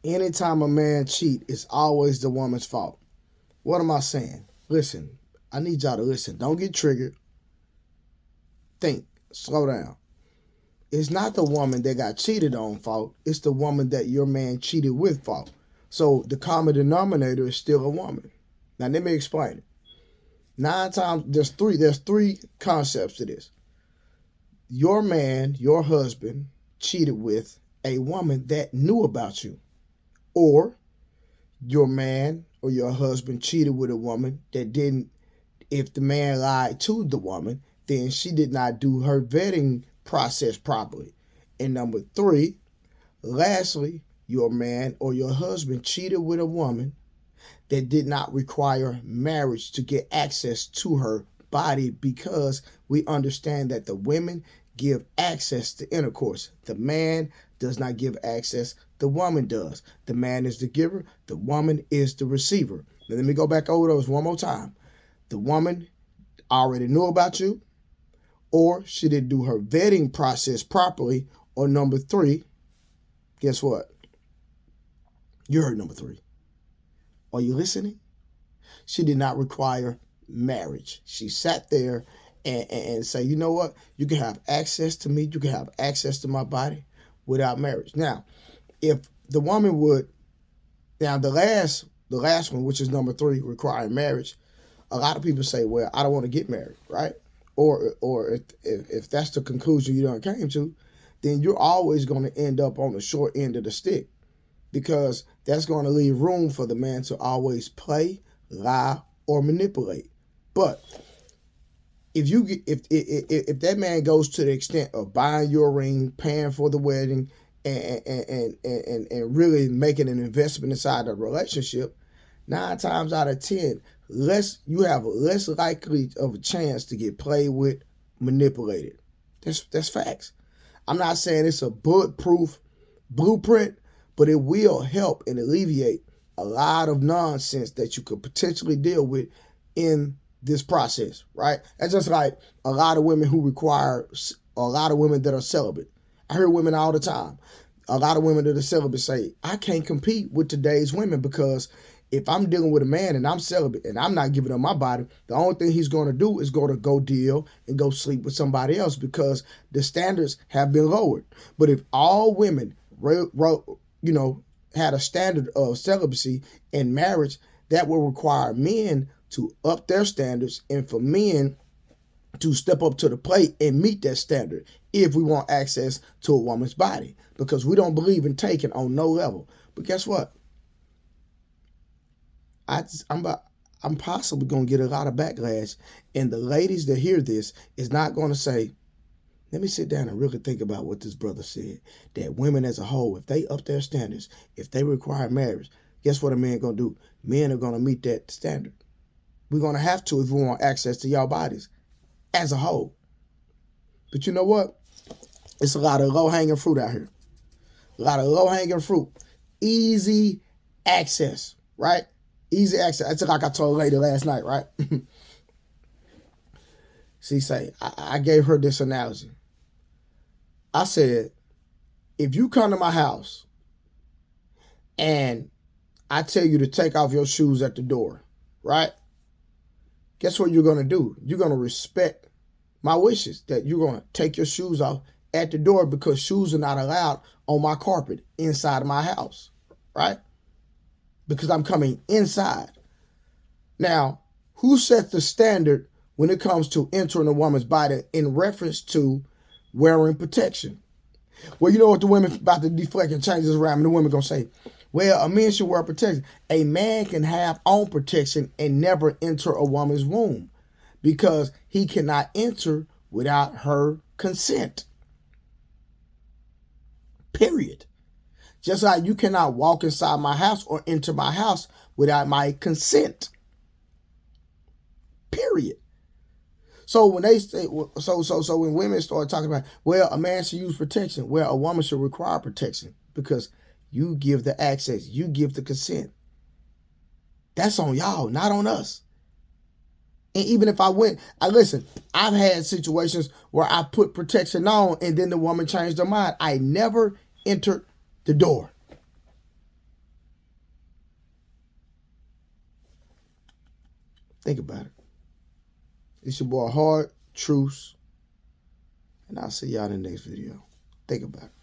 Anytime a man cheat, it's always the woman's fault. What am I saying? Listen, I need y'all to listen. Don't get triggered. Think. Slow down. It's not the woman that got cheated on fault. It's the woman that your man cheated with fault. So the common denominator is still a woman. Now let me explain it. Nine times there's three concepts to this. Your man, your husband, cheated with a woman that knew about you. Or your man or your husband cheated with a woman that didn't. If the man lied to the woman, then she did not do her vetting process properly. And number three, lastly, your man or your husband cheated with a woman that did not require marriage to get access to her body, because we understand that the women give access to intercourse. The man does not give access, the woman does. The man is the giver, the woman is the receiver. Now, let me go back over those one more time. The woman already knew about you, or she didn't do her vetting process properly, or number three, guess what? You heard number three. Are you listening? She did not require marriage. She sat there and say, you know what? You can have access to me. You can have access to my body without marriage. Now, if the woman would, now the last one, which is number three, requiring marriage, a lot of people say, well, I don't want to get married, right? Or if that's the conclusion you don't came to, then you're always going to end up on the short end of the stick, because that's going to leave room for the man to always play, lie, or manipulate. But if that man goes to the extent of buying your ring, paying for the wedding, and really making an investment inside the relationship, 9 times out of 10, you have less likely of a chance to get played with, manipulated. That's facts. I'm not saying it's a bulletproof blueprint, but it will help and alleviate a lot of nonsense that you could potentially deal with in this process, right? That's just like a lot of women a lot of women that are celibate. I hear women all the time. A lot of women that are celibate say, I can't compete with today's women, because if I'm dealing with a man and I'm celibate and I'm not giving up my body, the only thing he's going to do is go deal and go sleep with somebody else, because the standards have been lowered. But if all women had a standard of celibacy and marriage, that will require men to up their standards, and for men to step up to the plate and meet that standard if we want access to a woman's body, because we don't believe in taking on no level. But guess what? I'm possibly going to get a lot of backlash, and the ladies that hear this is not going to say, let me sit down and really think about what this brother said, that women as a whole, if they up their standards, if they require marriage, guess what a man going to do? Men are going to meet that standard. We're going to have to if we want access to y'all bodies as a whole. But you know what? It's a lot of low-hanging fruit out here. A lot of low-hanging fruit. Easy access, right? Easy access. That's like I told a lady last night, right? She say, I gave her this analogy. I said, if you come to my house and I tell you to take off your shoes at the door, right? Guess what you're going to do? You're going to respect my wishes, that you're going to take your shoes off at the door, because shoes are not allowed on my carpet inside of my house, right? Because I'm coming inside. Now, who set the standard when it comes to entering a woman's body in reference to wearing protection? Well, you know what the women about to deflect and change this around, and the women going to say, well, a man should wear protection. A man can have on protection and never enter a woman's womb, because he cannot enter without her consent. Period. Just like you cannot walk inside my house or enter my house without my consent. Period. So when they say, so when women start talking about, well, a man should use protection, well, a woman should require protection, because you give the access, you give the consent. That's on y'all, not on us. And even if listen, I've had situations where I put protection on and then the woman changed her mind. I never entered the door. Think about it. It's your boy Hard Truce, and I'll see y'all in the next video. Think about it.